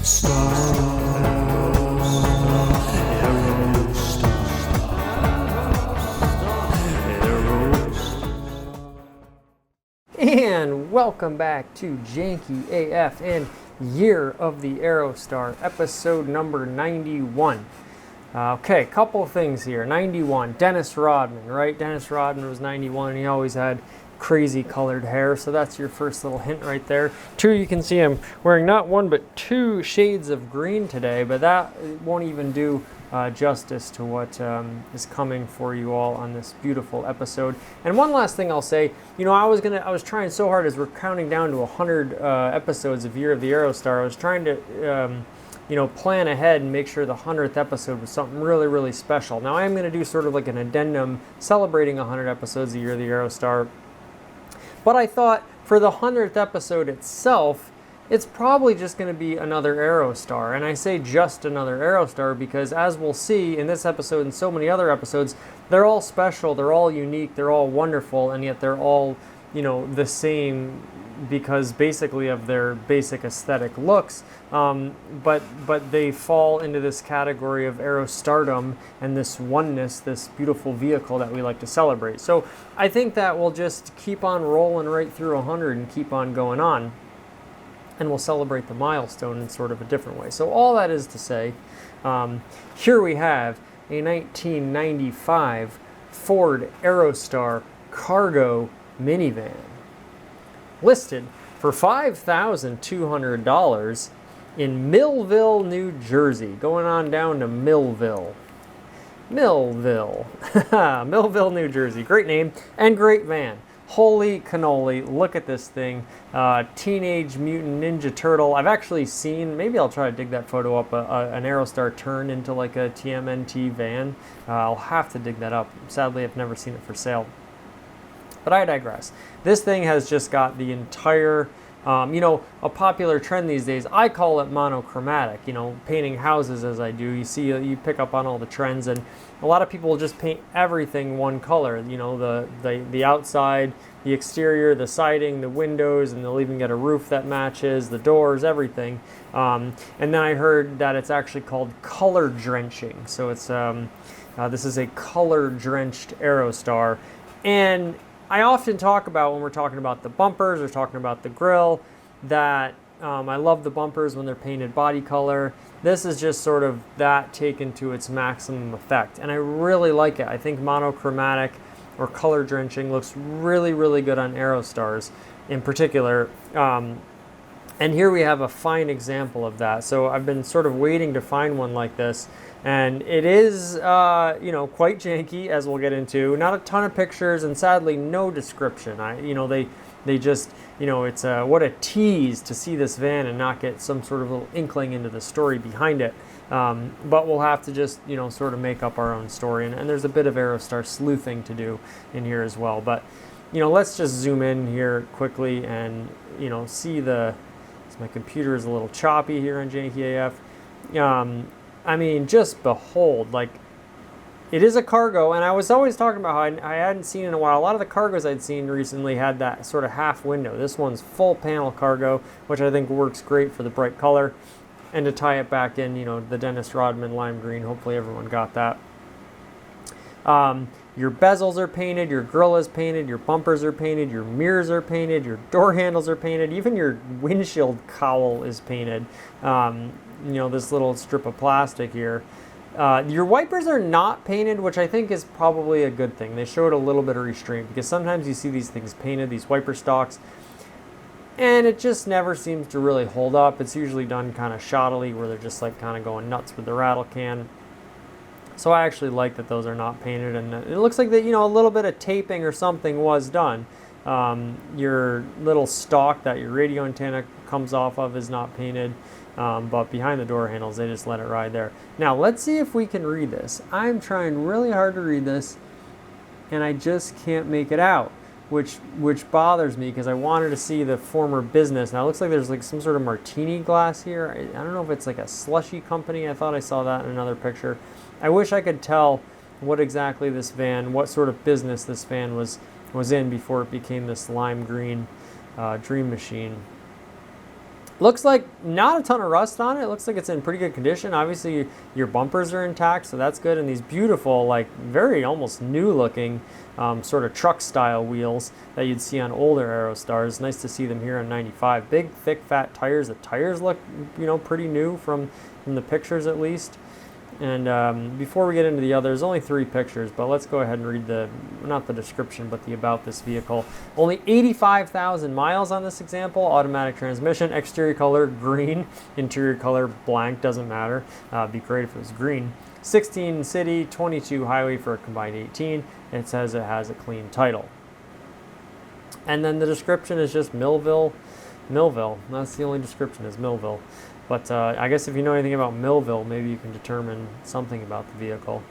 And welcome back to Janky AF and Year of the Aerostar, episode number 91. Okay, couple of things here. 91, Dennis Rodman, right? Dennis Rodman was 91 and he always had crazy colored hair, so that's your first little hint right there. Two, you can see him wearing not one but two shades of green today, but that won't even do justice to what is coming for you all on this beautiful episode. And one last thing I'll say, I was trying so hard as we're counting down to 100 episodes of Year of the Aerostar. I was trying to plan ahead and make sure the 100th episode was something really, really special. Now I am going to do sort of like an addendum celebrating 100 episodes of Year of the Aerostar, but I thought for the 100th episode itself, it's probably just going to be another Aerostar. And I say just another Aerostar because, as we'll see in this episode and so many other episodes, they're all special, they're all unique, they're all wonderful, and yet they're all, the same because basically of their basic aesthetic looks. But they fall into this category of Aerostardom and this oneness, this beautiful vehicle that we like to celebrate. So I think that we'll just keep on rolling right through 100 and keep on going on. And we'll celebrate the milestone in sort of a different way. So all that is to say, here we have a 1995 Ford Aerostar Cargo minivan, listed for $5,200 in Millville, New Jersey. Going on down to Millville, Millville, New Jersey. Great name and great van. Holy cannoli, look at this thing. Teenage Mutant Ninja Turtle. I've actually seen, maybe I'll try to dig that photo up, an Aerostar turned into like a TMNT van. I'll have to dig that up. Sadly, I've never seen it for sale. But I digress. This thing has just got the entire, a popular trend these days. I call it monochromatic, painting houses as I do. You pick up on all the trends, and a lot of people will just paint everything one color. The outside, the exterior, the siding, the windows, and they'll even get a roof that matches, the doors, everything. And then I heard that it's actually called color drenching. So it's this is a color drenched Aerostar. And I often talk about, when we're talking about the bumpers or talking about the grille, that I love the bumpers when they're painted body color. This is just sort of that taken to its maximum effect. And I really like it. I think monochromatic or color drenching looks really, really good on Aerostars in particular. And here we have a fine example of that. So I've been sort of waiting to find one like this. And it is, quite janky, as we'll get into. Not a ton of pictures, and sadly, no description. They just, it's what a tease to see this van and not get some sort of little inkling into the story behind it. But we'll have to just, sort of make up our own story. And there's a bit of Aerostar sleuthing to do in here as well. But, let's just zoom in here quickly and, see my computer is a little choppy here on Janky AF. Just behold, it is a cargo, and I was always talking about how I hadn't seen in a while. A lot of the cargos I'd seen recently had that sort of half window. This one's full panel cargo, which I think works great for the bright color. And to tie it back in, the Dennis Rodman lime green, hopefully everyone got that. Your bezels are painted, your grille is painted, your bumpers are painted, your mirrors are painted, your door handles are painted, even your windshield cowl is painted. This little strip of plastic here. Your wipers are not painted, which I think is probably a good thing. They showed a little bit of restraint because sometimes you see these things painted, these wiper stalks, and it just never seems to really hold up. It's usually done kind of shoddily where they're just kind of going nuts with the rattle can. So I actually like that those are not painted, and it looks like that, a little bit of taping or something was done. Your little stalk that your radio antenna comes off of is not painted. But behind the door handles, they just let it ride there. Now, let's see if we can read this. I'm trying really hard to read this, and I just can't make it out, which bothers me because I wanted to see the former business. Now, it looks like there's some sort of martini glass here. I don't know if it's like a slushy company. I thought I saw that in another picture. I wish I could tell what exactly this van, what sort of business this van was was in before it became this lime green dream machine. Looks like not a ton of rust on it. It looks like it's in pretty good condition. Obviously, your bumpers are intact, so that's good. And these beautiful, like very almost new looking sort of truck style wheels that you'd see on older Aerostars. Nice to see them here on 95. Big, thick, fat tires. The tires look, pretty new from the pictures at least. And before we get into the others, only 3 pictures, but let's go ahead and read not the description, but the about this vehicle. Only 85,000 miles on this example, automatic transmission, exterior color green, interior color blank, doesn't matter. Be great if it was green. 16 city, 22 highway for a combined 18. It says it has a clean title. And then the description is just Millville. That's the only description, is Millville. But I guess if you know anything about Millville, maybe you can determine something about the vehicle.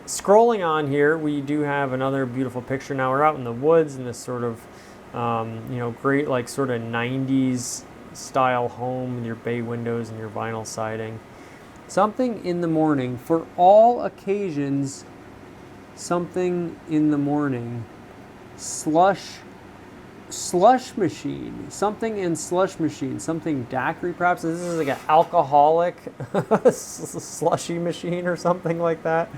Scrolling on here, we do have another beautiful picture. Now we're out in the woods in this sort of, great like sort of 90s style home with your bay windows and your vinyl siding. Something in the morning, for all occasions, something in the morning. Slush machine, something in slush machine, something daiquiri perhaps. This is like an alcoholic slushy machine or something like that.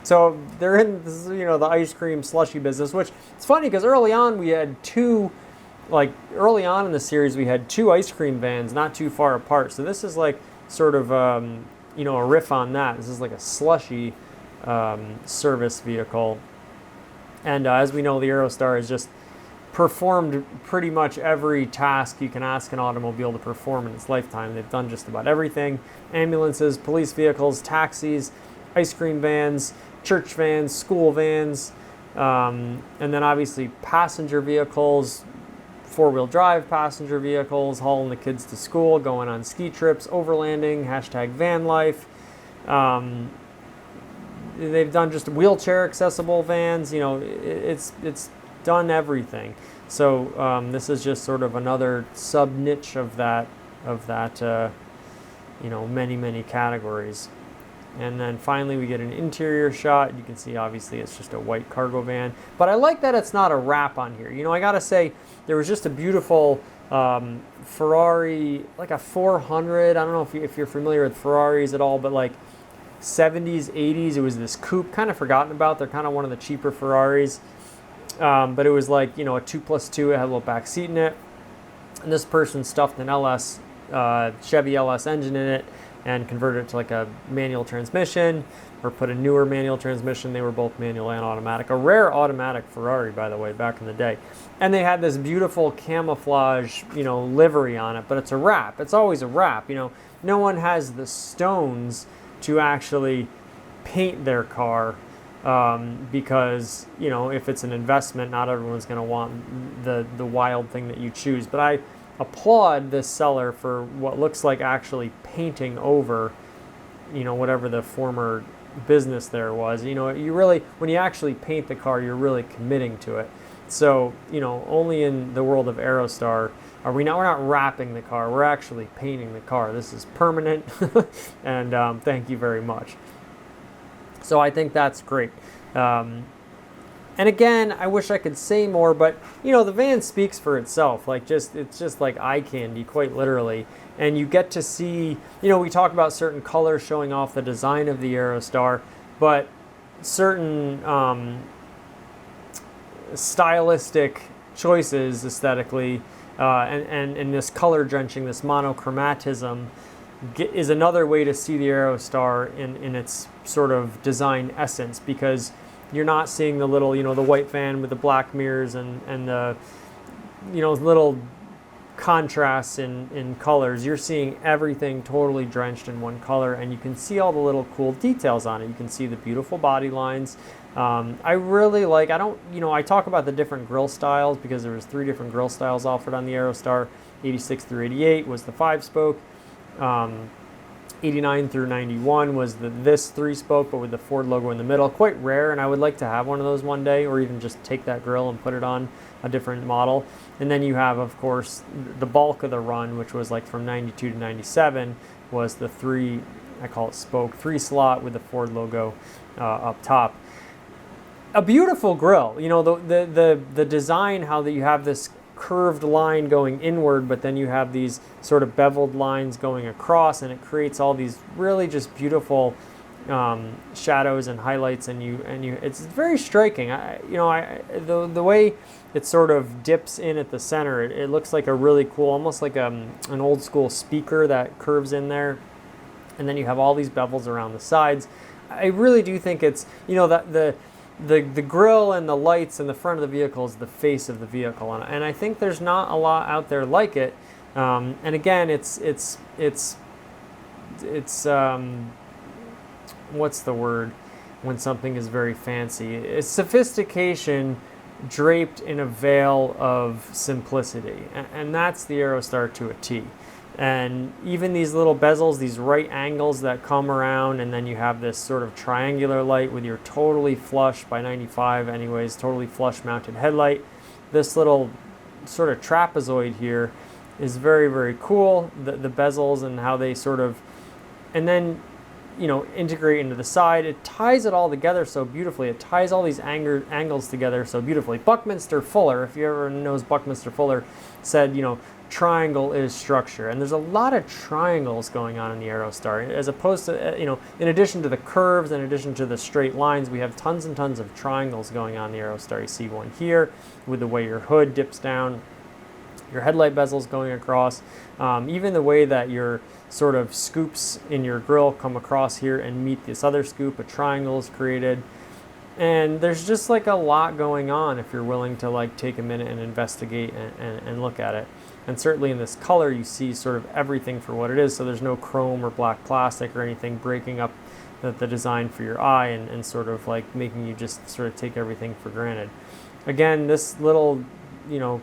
So they're in this, the ice cream slushy business, which it's funny because early on we had early on in the series we had 2 ice cream vans not too far apart. So this is like sort of a riff on that. This is like a slushy service vehicle, and as we know, the Aerostar is just performed pretty much every task you can ask an automobile to perform in its lifetime. They've done just about everything. Ambulances, police vehicles, taxis, ice cream vans, church vans, school vans, and then obviously passenger vehicles, 4-wheel drive passenger vehicles, hauling the kids to school, going on ski trips, overlanding, #van life. They've done just wheelchair accessible vans. It's done everything. So this is just sort of another sub niche of that many categories. And then finally we get an interior shot. You can see obviously it's just a white cargo van, but I like that it's not a wrap on here. I gotta say, there was just a beautiful Ferrari, like a 400. I don't know if you're familiar with Ferraris at all, but like 70s, 80s, it was this coupe, kind of forgotten about. They're kind of one of the cheaper Ferraris. But it was like, a 2+2, it had a little back seat in it. And this person stuffed an Chevy LS engine in it and converted it to like a manual transmission, or put a newer manual transmission. They were both manual and automatic. A rare automatic Ferrari, by the way, back in the day. And they had this beautiful camouflage, livery on it, but it's a wrap. It's always a wrap. No one has the stones to actually paint their car. Because if it's an investment, not everyone's going to want the wild thing that you choose. But I applaud this seller for what looks like actually painting over, whatever the former business there was. You really, when you actually paint the car, you're really committing to it. So only in the world of Aerostar we're not wrapping the car. We're actually painting the car. This is permanent, and thank you very much. So I think that's great. And again, I wish I could say more, but the van speaks for itself. It's just like eye candy, quite literally. And you get to see, we talk about certain colors showing off the design of the Aerostar, but certain stylistic choices aesthetically, and this color drenching, this monochromatism, is another way to see the Aerostar in its sort of design essence, because you're not seeing the little, the white van with the black mirrors and the, little contrasts in colors. You're seeing everything totally drenched in one color, and you can see all the little cool details on it. You can see the beautiful body lines. I really like, I talk about the different grille styles because there was 3 different grille styles offered on the Aerostar. 86 through 88 was the 5-spoke. 89 through 91 was this 3-spoke, but with the Ford logo in the middle. Quite rare, and I would like to have one of those one day, or even just take that grille and put it on a different model. And then you have, of course, the bulk of the run, which was like from 92 to 97, was the 3, I call it spoke, 3-slot with the Ford logo up top. A beautiful grille. The design, how that you have this curved line going inward, but then you have these sort of beveled lines going across, and it creates all these really just beautiful shadows and highlights, and it's very striking. The way it sort of dips in at the center, it looks like a really cool, almost like an old school speaker that curves in there, and then you have all these bevels around the sides. I really do think it's, that the grill and the lights in the front of the vehicle is the face of the vehicle, and I think there's not a lot out there like it. And again, it's what's the word when something is very fancy? It's sophistication draped in a veil of simplicity, and that's the Aerostar to a T. And even these little bezels, these right angles that come around, and then you have this sort of triangular light with your totally flush, by 95 anyways, totally flush mounted headlight. This little sort of trapezoid here is very, very cool. The bezels and how they sort of, and then, integrate into the side. It ties it all together so beautifully. It ties all these angles together so beautifully. Buckminster Fuller, if you ever knows Buckminster Fuller, said, triangle is structure, and there's a lot of triangles going on in the Aerostar, as opposed to, in addition to the curves, in addition to the straight lines, we have tons and tons of triangles going on in the Aerostar. You see one here with the way your hood dips down, your headlight bezels going across, even the way that your sort of scoops in your grill come across here and meet this other scoop. A triangle is created, and there's just like a lot going on if you're willing to like take a minute and investigate and look at it. And certainly in this color, you see sort of everything for what it is. So there's no chrome or black plastic or anything breaking up the design for your eye and sort of like making you just sort of take everything for granted. Again, this little,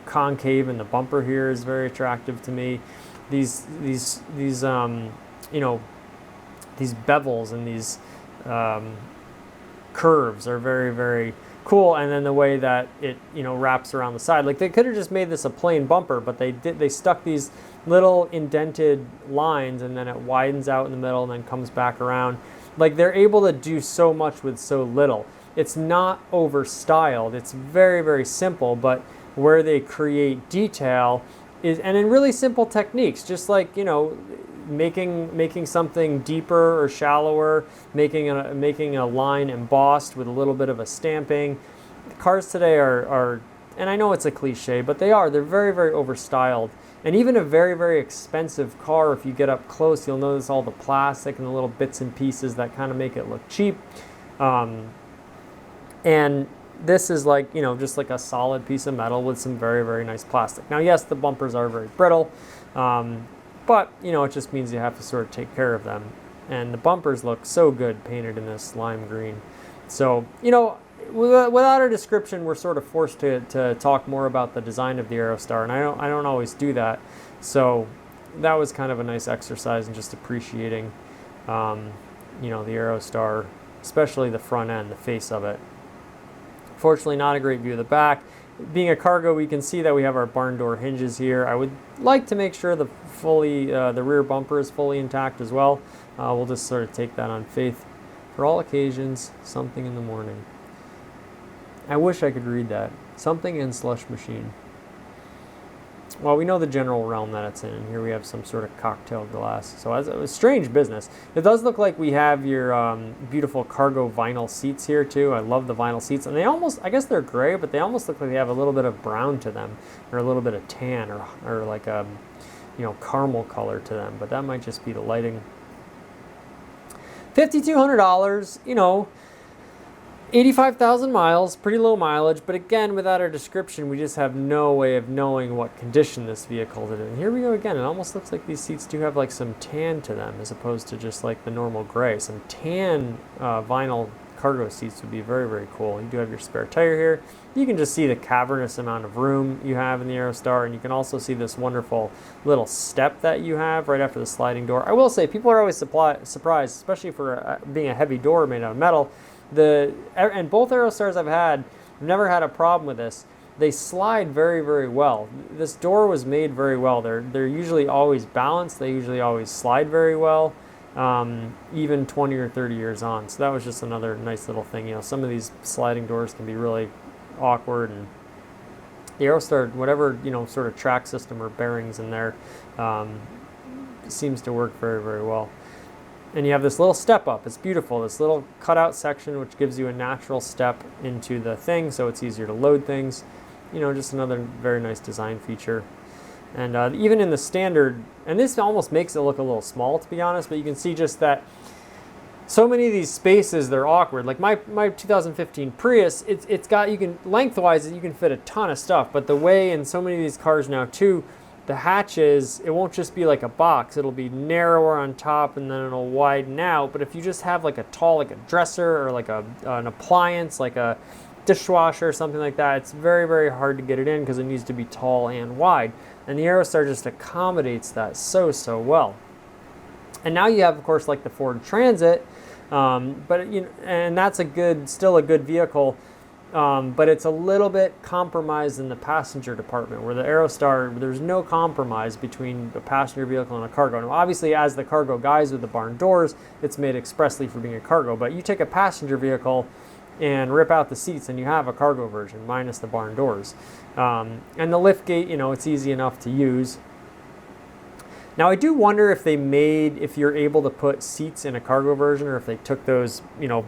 concave in the bumper here is very attractive to me. These bevels and these curves are very, very cool. And then the way that it wraps around the side, like they could have just made this a plain bumper, but they stuck these little indented lines, and then it widens out in the middle and then comes back around. Like, they're able to do so much with so little. It's not over styled, it's very, very simple, but where they create detail is, and in really simple techniques, just like making something deeper or shallower, making a line embossed with a little bit of a stamping. Cars today are, and I know it's a cliche, but they're very, very overstyled. And even a very, very expensive car, if you get up close, you'll notice all the plastic and the little bits and pieces that kind of make it look cheap. And this is like, just like a solid piece of metal with some very, very nice plastic. Now, yes, the bumpers are very brittle, but, it just means you have to sort of take care of them. And the bumpers look so good painted in this lime green. So, without a description, we're sort of forced to talk more about the design of the Aerostar, and I don't always do that. So that was kind of a nice exercise in just appreciating, the Aerostar, especially the front end, the face of it. Fortunately, not a great view of the back. Being a cargo, we can see that we have our barn door hinges here. I would like to make sure the rear bumper is fully intact as well. We'll just sort of take that on faith. For all occasions, something in the morning. I wish I could read that. Something in slush machine. Well, we know the general realm that it's in, and here we have some sort of cocktail glass. So it's a strange business. It does look like we have your beautiful cargo vinyl seats here too. I love the vinyl seats, and they almost, I guess they're gray, but they almost look like they have a little bit of brown to them, or a little bit of tan, or like a caramel color to them. But that might just be the lighting. $5,200, 85,000 miles, pretty low mileage, but again, without our description, we just have no way of knowing what condition this vehicle is in. And here we go again. It almost looks like these seats do have like some tan to them as opposed to just like the normal gray. Some tan vinyl cargo seats would be very, very cool. You do have your spare tire here. You can just see the cavernous amount of room you have in the Aerostar, and you can also see this wonderful little step that you have right after the sliding door. I will say, people are always surprised, especially for being a heavy door made out of metal. And both Aerostars I've had, I've never had a problem with this. They slide very, very well. This door was made very well. They're usually always balanced. They usually always slide very well, even 20 or 30 years on. So that was just another nice little thing. Some of these sliding doors can be really awkward, and the Aerostar, whatever, sort of track system or bearings in there, seems to work very, very well. And you have this little step up. It's beautiful. This little cutout section, which gives you a natural step into the thing, so it's easier to load things. Just another very nice design feature. And even in the standard, and this almost makes it look a little small, to be honest, but you can see just that so many of these spaces, they're awkward. Like my 2015 Prius, it's got, you can, lengthwise, you can fit a ton of stuff, but the way in so many of these cars now too, the hatches, it won't just be like a box. It'll be narrower on top and then it'll widen out. But if you just have like a tall, like a dresser or like an appliance, like a dishwasher or something like that, it's very, very hard to get it in because it needs to be tall and wide. And the Aerostar just accommodates that so well. And now you have, of course, like the Ford Transit, but and that's still a good vehicle, but it's a little bit compromised in the passenger department, where the Aerostar, there's no compromise between a passenger vehicle and a cargo. Now, obviously, as the cargo guys with the barn doors, it's made expressly for being a cargo, but you take a passenger vehicle and rip out the seats and you have a cargo version minus the barn doors. And the lift gate, it's easy enough to use. Now I do wonder if you're able to put seats in a cargo version, or if they took those,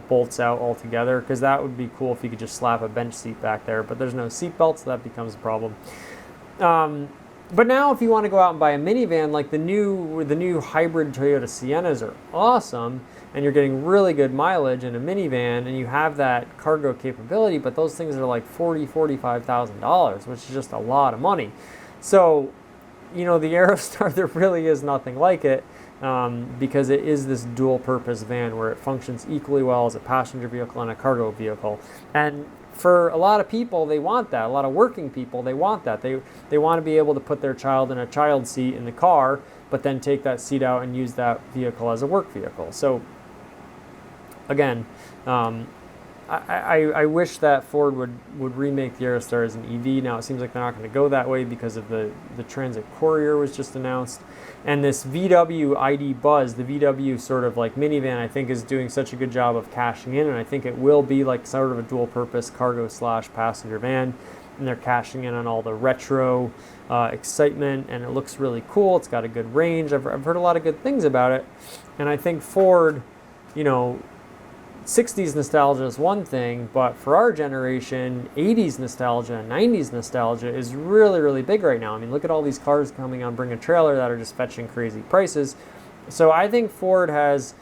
bolts out altogether, because that would be cool if you could just slap a bench seat back there, but there's no seat belt, so that becomes a problem. But now if you want to go out and buy a minivan, like the new hybrid Toyota Siennas are awesome, and you're getting really good mileage in a minivan, and you have that cargo capability, but those things are like $45,000, which is just a lot of money. So, the Aerostar, there really is nothing like it, because it is this dual purpose van where it functions equally well as a passenger vehicle and a cargo vehicle. And for a lot of people, they want that. A lot of working people, they want that. They want to be able to put their child in a child seat in the car, but then take that seat out and use that vehicle as a work vehicle. So again, I wish that Ford would remake the Aerostar as an EV. Now it seems like they're not going to go that way because of the Transit Courier was just announced. And this VW ID Buzz, the VW sort of like minivan, I think is doing such a good job of cashing in, and I think it will be like sort of a dual purpose cargo / passenger van. And they're cashing in on all the retro excitement, and it looks really cool. It's got a good range. I've heard a lot of good things about it. And I think Ford, 60s nostalgia is one thing, but for our generation, 80s nostalgia and 90s nostalgia is really, really big right now. I mean, look at all these cars coming on Bring a Trailer that are just fetching crazy prices. So I think Ford has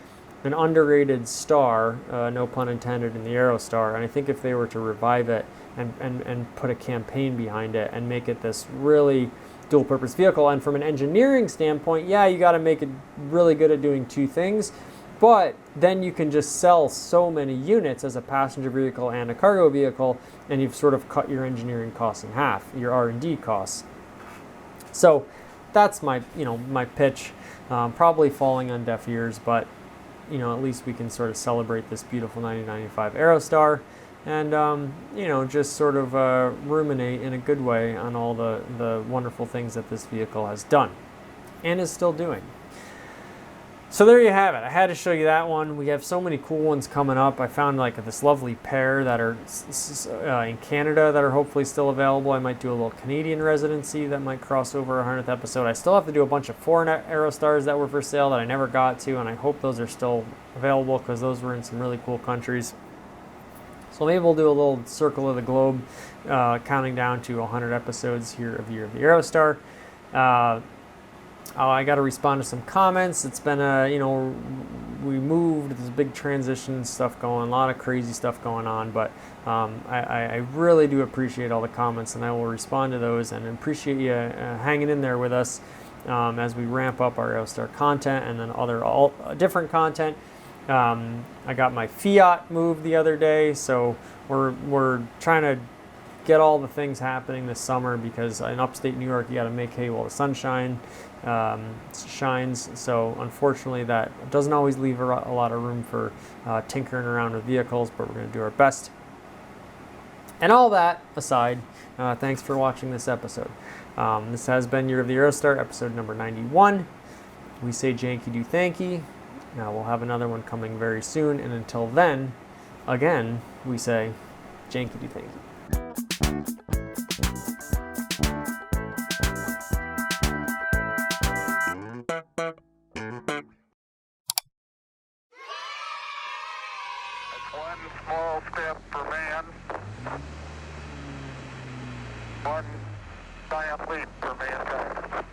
an underrated star, no pun intended, in the Aerostar, and I think if they were to revive it and put a campaign behind it and make it this really dual-purpose vehicle, and from an engineering standpoint, yeah, you got to make it really good at doing two things, but then you can just sell so many units as a passenger vehicle and a cargo vehicle, and you've sort of cut your engineering costs in half, your R&D costs. So that's my pitch, probably falling on deaf ears, but at least we can sort of celebrate this beautiful 1995 Aerostar, and just sort of ruminate in a good way on all the wonderful things that this vehicle has done and is still doing. So there you have it. I had to show you that one. We have so many cool ones coming up. I found like this lovely pair that are in Canada that are hopefully still available. I might do a little Canadian residency that might cross over our 100th episode. I still have to do a bunch of foreign Aerostars that were for sale that I never got to, and I hope those are still available because those were in some really cool countries. So maybe we'll do a little circle of the globe, counting down to 100 episodes here of Year of the Aerostar. I got to respond to some comments. It's been we moved, there's big transition stuff going, a lot of crazy stuff going on, but I really do appreciate all the comments, and I will respond to those, and appreciate you hanging in there with us as we ramp up our Aerostar content and then other different content. I got my Fiat moved the other day, so we're trying to get all the things happening this summer, because in upstate New York you got to make hay while the sun shines. So unfortunately that doesn't always leave a lot of room for tinkering around with vehicles, but we're going to do our best. And all that aside, thanks for watching this episode. This has been Year of the Aerostar, episode number 91. We say Janky do Thanky. Now we'll have another one coming very soon, and until then, again, we say Janky do Thanky. One small step for man, one giant leap for mankind.